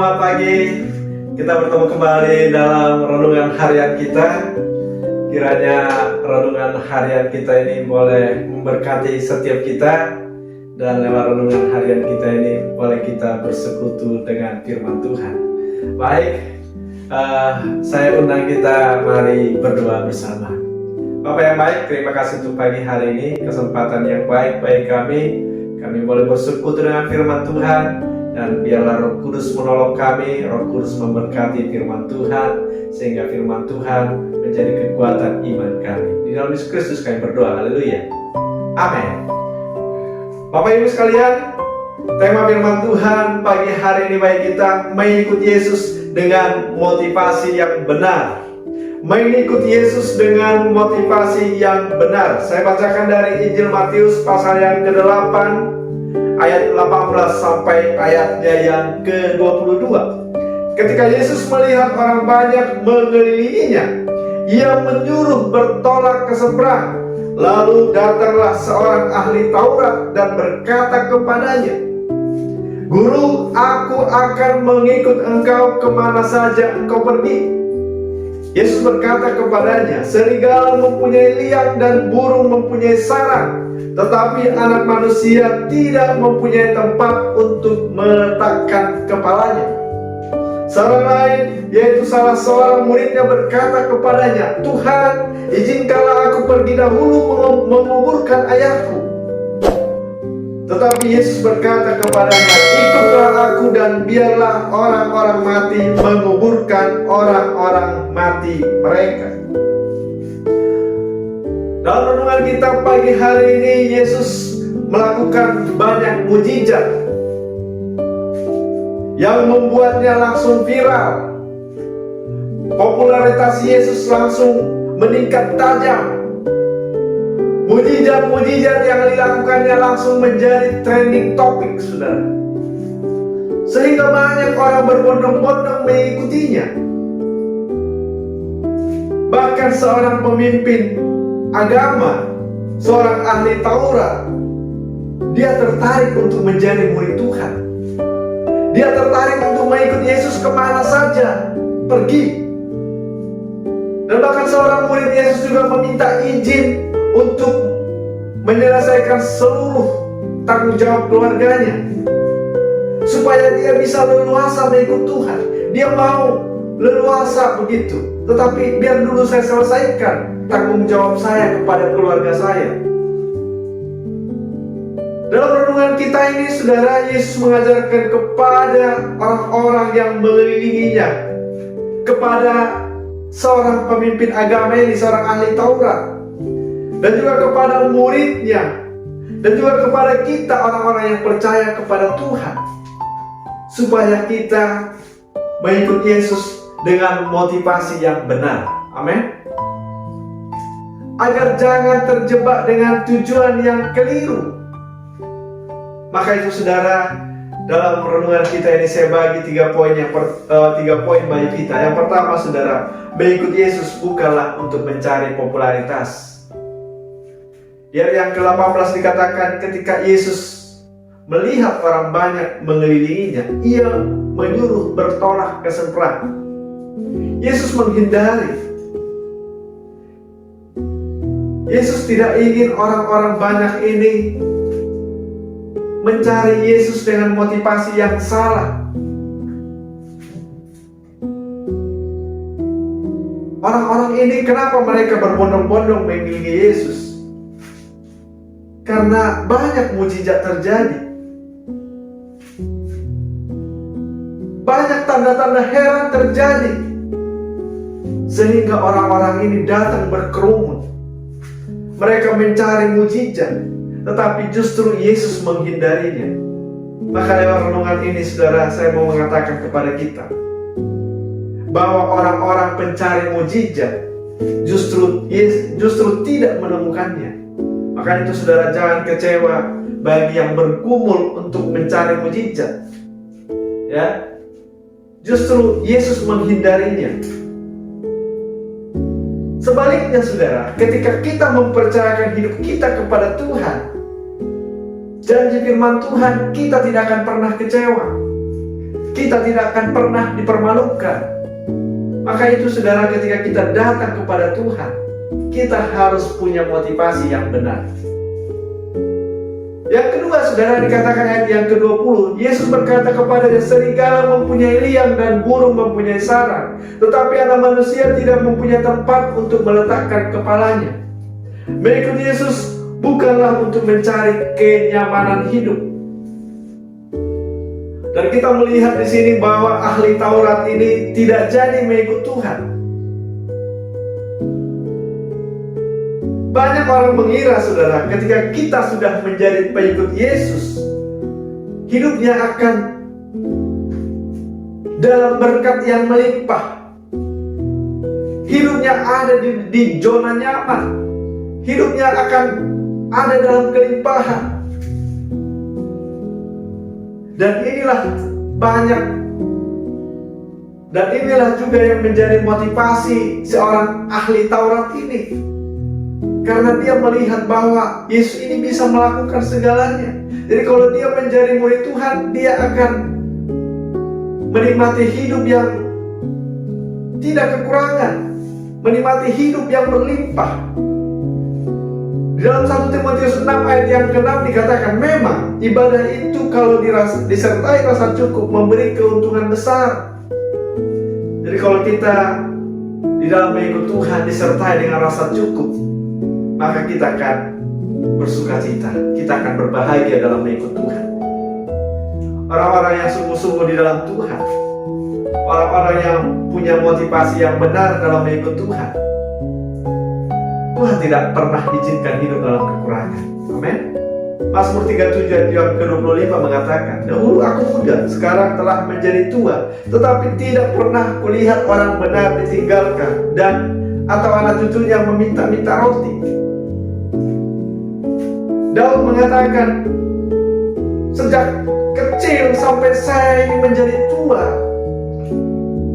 Selamat pagi. Kita bertemu kembali dalam renungan harian kita. Kiranya renungan harian kita ini boleh memberkati setiap kita, dan lewat renungan harian kita ini boleh kita bersekutu dengan firman Tuhan. Baik, saya undang kita mari berdoa bersama. Bapak yang baik, terima kasih untuk pagi hari ini, kesempatan yang baik bagi kami. Kami boleh bersekutu dengan firman Tuhan, dan biarlah Roh Kudus menolong kami, Roh Kudus memberkati firman Tuhan, sehingga firman Tuhan menjadi kekuatan iman kami. Di dalam Yesus Kristus kami berdoa, haleluya, amin. Bapak Ibu sekalian, tema firman Tuhan pagi hari ini bagi kita, mengikut Yesus dengan motivasi yang benar. Mengikut Yesus dengan motivasi yang benar. Saya bacakan dari Injil Matius pasal yang ke-8 ayat 18 sampai ayatnya yang ke-22. Ketika Yesus melihat orang banyak mengelilinginya, Ia menyuruh bertolak ke seberang. Lalu datanglah seorang ahli Taurat dan berkata kepadanya, "Guru, aku akan mengikut engkau kemana saja engkau pergi." Yesus berkata kepadanya, "Serigala mempunyai liang dan burung mempunyai sarang, tetapi anak manusia tidak mempunyai tempat untuk meletakkan kepalanya." Seorang lain, yaitu salah seorang muridnya, berkata kepadanya, "Tuhan, izinkanlah aku pergi dahulu menguburkan ayahku." Tetapi Yesus berkata kepadanya, "Ikutlah aku dan biarlah orang-orang mati menguburkan orang-orang mati mereka." Dalam renungan kita pagi hari ini, Yesus melakukan banyak mukjizat yang membuatnya langsung viral. Popularitas Yesus langsung meningkat tajam. Mukjizat-mukjizat yang dilakukannya langsung menjadi trending topik, saudara. Sehingga banyak orang berbondong-bondong mengikutinya. Bahkan seorang pemimpin agama, seorang ahli Taurat, dia tertarik untuk menjadi murid Tuhan. Dia tertarik untuk mengikut Yesus kemana saja pergi. Dan bahkan seorang murid Yesus juga meminta izin untuk menyelesaikan seluruh tanggung jawab keluarganya, supaya dia bisa leluasa mengikut Tuhan. Dia mau leluasa begitu, tetapi biar dulu saya selesaikan tanggung jawab saya kepada keluarga saya. Dalam renungan kita ini, saudara, Yesus mengajarkan kepada orang-orang yang mengelilinginya, kepada seorang pemimpin agama ini, seorang ahli Taurat, dan juga kepada muridnya, dan juga kepada kita orang-orang yang percaya kepada Tuhan, supaya kita mengikut Yesus dengan motivasi yang benar. Amin. Agar jangan terjebak dengan tujuan yang keliru. Maka itu, saudara, dalam renungan kita ini saya bagi 3 poin bagi kita. Yang pertama, saudara, mengikut Yesus bukanlah untuk mencari popularitas. Di ayat yang ke-18 dikatakan, ketika Yesus melihat orang banyak mengelilinginya, Ia menyuruh bertolak ke seberang. Yesus menghindari. Yesus tidak ingin orang-orang banyak ini mencari Yesus dengan motivasi yang salah. Orang-orang ini, kenapa mereka berbondong-bondong mengelilingi Yesus? Karena banyak mukjizat terjadi. Banyak tanda-tanda heran terjadi. Sehingga orang-orang ini datang berkerumun. Mereka mencari mukjizat, tetapi justru Yesus menghindarinya. Maka lewat renungan ini, saudara, saya mau mengatakan kepada kita bahwa orang-orang pencari mukjizat justru tidak menemukannya. Maka itu, saudara, jangan kecewa bagi yang bergumul untuk mencari mukjizat. Ya, justru Yesus menghindarinya. Sebaliknya, saudara, ketika kita mempercayakan hidup kita kepada Tuhan, janji firman Tuhan, kita tidak akan pernah kecewa. kita tidak akan pernah dipermalukan. Maka itu saudara, ketika kita datang kepada Tuhan, kita harus punya motivasi yang benar. Yang kedua saudara, dikatakan ayat yang ke-20, Yesus berkata kepadanya, serigala mempunyai liang dan burung mempunyai sarang, tetapi anak manusia tidak mempunyai tempat untuk meletakkan kepalanya. Mengikut Yesus bukanlah untuk mencari kenyamanan hidup. Dan kita melihat di sini bahwa ahli Taurat ini tidak jadi mengikut Tuhan. Banyak orang mengira saudara, ketika kita sudah menjadi pengikut Yesus, hidupnya akan dalam berkat yang melimpah. Hidupnya ada di zona nyaman. Hidupnya akan ada dalam kelimpahan. Dan inilah juga yang menjadi motivasi seorang ahli Taurat ini. Karena dia melihat bahwa Yesus ini bisa melakukan segalanya. Jadi kalau dia menjadi murid Tuhan, dia akan menikmati hidup yang tidak kekurangan, menikmati hidup yang berlimpah. Di dalam 1 Timotius 6 ayat yang ke-6 dikatakan, memang ibadah itu kalau disertai rasa cukup memberi keuntungan besar. Jadi kalau kita di dalam mengikut Tuhan disertai dengan rasa cukup, maka kita akan bersukacita, kita akan berbahagia dalam mengikut Tuhan. Orang-orang yang sungguh-sungguh di dalam Tuhan, orang-orang yang punya motivasi yang benar dalam mengikut Tuhan, Tuhan tidak pernah izinkan hidup dalam kekurangan. Amin. Mazmur 37 ayat yang ke-25 mengatakan, dahulu aku muda, sekarang telah menjadi tua, tetapi tidak pernah kulihat orang benar ditinggalkan dan atau anak cucunya meminta-minta roti. Daud mengatakan, sejak kecil sampai saya ini menjadi tua,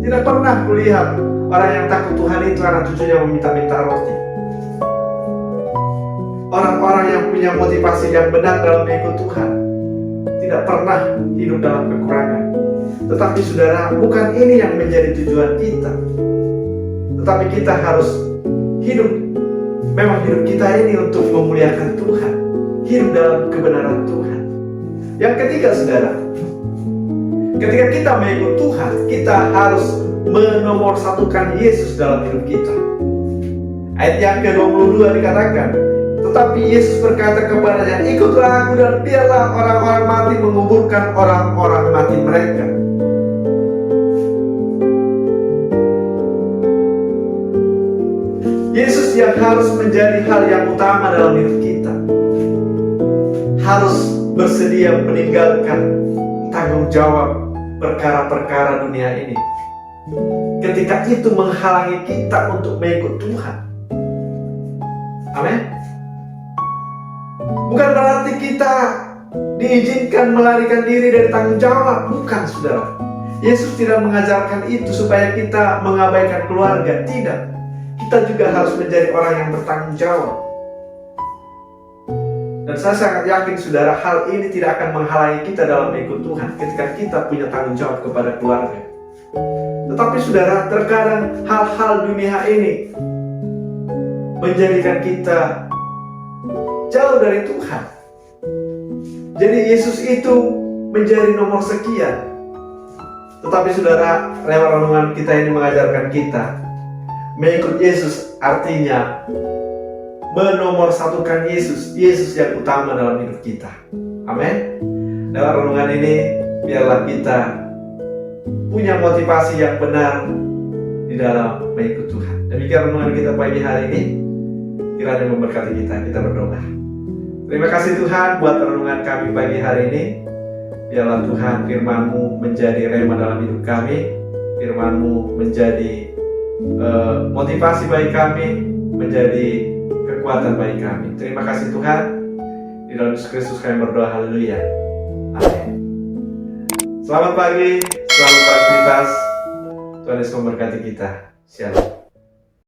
tidak pernah kulihat orang yang takut Tuhan itu anak cucunya meminta-minta roti. Orang-orang yang punya motivasi yang benar dalam mengikut Tuhan tidak pernah hidup dalam kekurangan. Tetapi saudara, bukan ini yang menjadi tujuan kita. Tetapi kita harus hidup, memang hidup kita ini untuk memuliakan Tuhan, hidup dalam kebenaran Tuhan. Yang ketiga saudara, ketika kita mengikut Tuhan, kita harus menomorsatukan Yesus dalam hidup kita. Ayat yang ke-22 dikatakan, tetapi Yesus berkata kepadanya, ikutlah aku dan biarlah orang-orang mati menguburkan orang-orang mati mereka. Yesus yang harus menjadi hal yang utama dalam hidup kita, harus bersedia meninggalkan tanggung jawab perkara-perkara dunia ini ketika itu menghalangi kita untuk mengikut Tuhan. Amin. Bukan berarti kita diizinkan melarikan diri dari tanggung jawab, bukan saudara. Yesus tidak mengajarkan itu supaya kita mengabaikan keluarga, tidak. Kita juga harus menjadi orang yang bertanggung jawab. Dan saya sangat yakin saudara, hal ini tidak akan menghalangi kita dalam mengikut Tuhan ketika kita punya tanggung jawab kepada keluarga. Tetapi saudara, terkadang hal-hal dunia ini menjadikan kita jauh dari Tuhan. Jadi Yesus itu menjadi nomor sekian. Tetapi saudara, lewat renungan kita ini mengajarkan kita, mengikut Yesus artinya menomorsatukan Yesus, Yesus yang utama dalam hidup kita. Amin. Lewat renungan ini, biarlah kita punya motivasi yang benar di dalam mengikut Tuhan. Demikian renungan kita pagi hari ini. Kiranya memberkati kita. Kita berdoa. Terima kasih Tuhan buat renungan kami pagi hari ini. Biarlah Tuhan firman-Mu menjadi rema dalam hidup kami. Firman-Mu menjadi motivasi bagi kami, menjadi kekuatan bagi kami. Terima kasih Tuhan. Di dalam Yesus Kristus kami berdoa. Haleluya. Amin. Selamat pagi, selamat beraktivitas. Tuhan Yesus memberkati kita. Shalom.